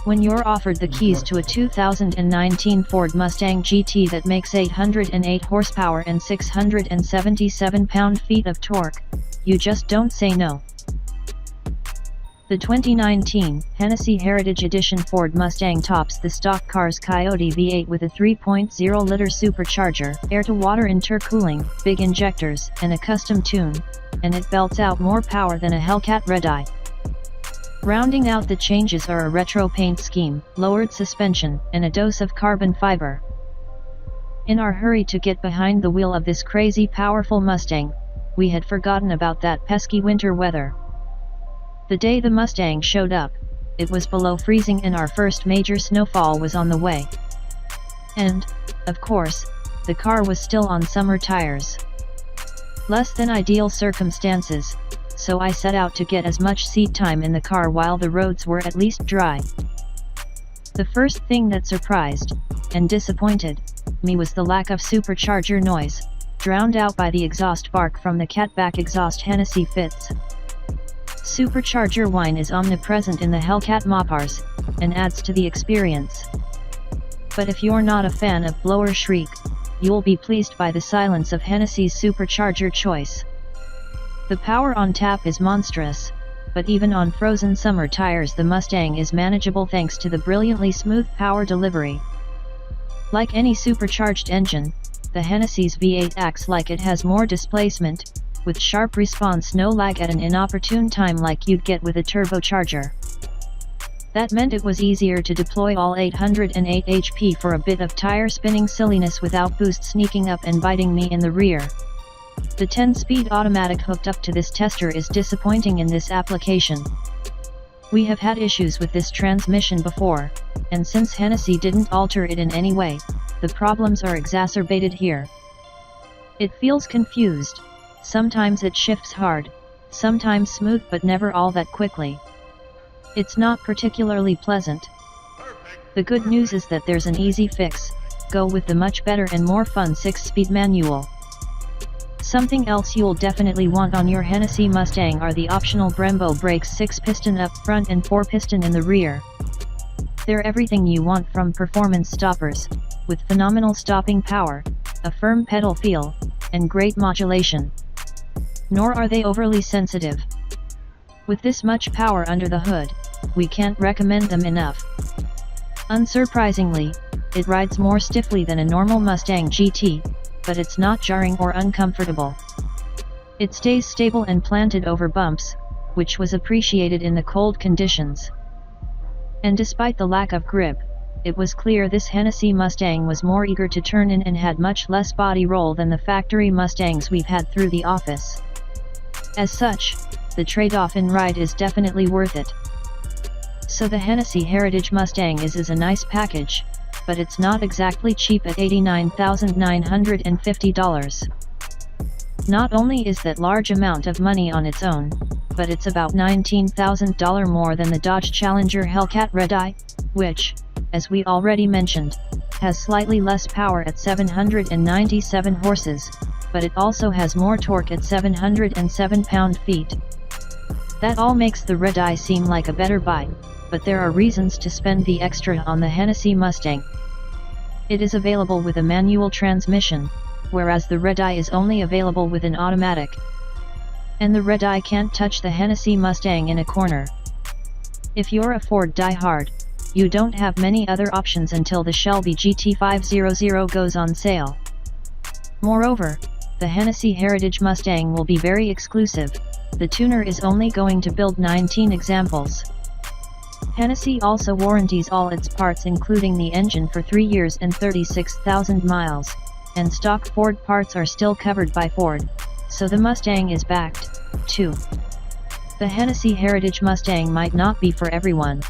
When you're offered the keys to a 2019 Ford Mustang GT that makes 808 horsepower and 677 pound-feet of torque, you just don't say no. The 2019 Hennessey Heritage Edition Ford Mustang tops the stock car's Coyote V8 with a 3.0-liter supercharger, air-to-water intercooling, big injectors, and a custom tune, and it belts out more power than a Hellcat Red-Eye. Rounding out the changes are a retro paint scheme, lowered suspension, and a dose of carbon fiber. In our hurry to get behind the wheel of this crazy powerful Mustang, we had forgotten about that pesky winter weather. The day the Mustang showed up, it was below freezing and our first major snowfall was on the way. And, of course, the car was still on summer tires. Less than ideal circumstances, so I set out to get as much seat time in the car while the roads were at least dry. The first thing that surprised, and disappointed, me was the lack of supercharger noise, drowned out by the exhaust bark from the catback exhaust Hennessey Fixz. Supercharger whine is omnipresent in the Hellcat Mopars, and adds to the experience. But if you're not a fan of blower shriek, you'll be pleased by the silence of Hennessey's supercharger choice. The power on tap is monstrous, but even on frozen summer tires the Mustang is manageable thanks to the brilliantly smooth power delivery. Like any supercharged engine, the Hennessey's V8 acts like it has more displacement, with sharp response, no lag at an inopportune time like you'd get with a turbocharger. That meant it was easier to deploy all 808 HP for a bit of tire spinning silliness without boost sneaking up and biting me in the rear. The 10-speed automatic hooked up to this tester is disappointing in this application. We have had issues with this transmission before, and since Hennessey didn't alter it in any way, the problems are exacerbated here. It feels confused. Sometimes it shifts hard, sometimes smooth but never all that quickly. It's not particularly pleasant. The good news is that there's an easy fix: go with the much better and more fun 6-speed manual. Something else you'll definitely want on your Hennessey Mustang are the optional Brembo brakes, 6-piston up front and 4-piston in the rear. They're everything you want from performance stoppers, with phenomenal stopping power, a firm pedal feel, and great modulation. Nor are they overly sensitive. With this much power under the hood, we can't recommend them enough. Unsurprisingly, it rides more stiffly than a normal Mustang GT, but it's not jarring or uncomfortable. It stays stable and planted over bumps, which was appreciated in the cold conditions. And despite the lack of grip, it was clear this Hennessey Mustang was more eager to turn in and had much less body roll than the factory Mustangs we've had through the office. As such, the trade-off in ride is definitely worth it. So the Hennessey Heritage Mustang is a nice package, but it's not exactly cheap at $89,950. Not only is that large amount of money on its own, but it's about $19,000 more than the Dodge Challenger Hellcat Red-Eye, which, as we already mentioned, has slightly less power at 797 horses, but it also has more torque at 707 pound-feet. That all makes the Red-Eye seem like a better buy, but there are reasons to spend the extra on the Hennessey Mustang. It is available with a manual transmission, whereas the Red-Eye is only available with an automatic. And the Red-Eye can't touch the Hennessey Mustang in a corner. If you're a Ford diehard, you don't have many other options until the Shelby GT500 goes on sale. Moreover, the Hennessey Heritage Mustang will be very exclusive. The tuner is only going to build 19 examples. Hennessey also warranties all its parts including the engine for 3 years and 36,000 miles, and stock Ford parts are still covered by Ford, so the Mustang is backed, too. The Hennessey Heritage Mustang might not be for everyone,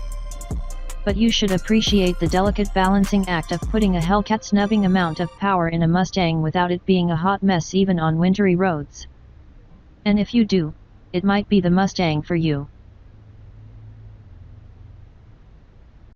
but you should appreciate the delicate balancing act of putting a Hellcat snubbing amount of power in a Mustang without it being a hot mess even on wintry roads. And if you do, it might be the Mustang for you.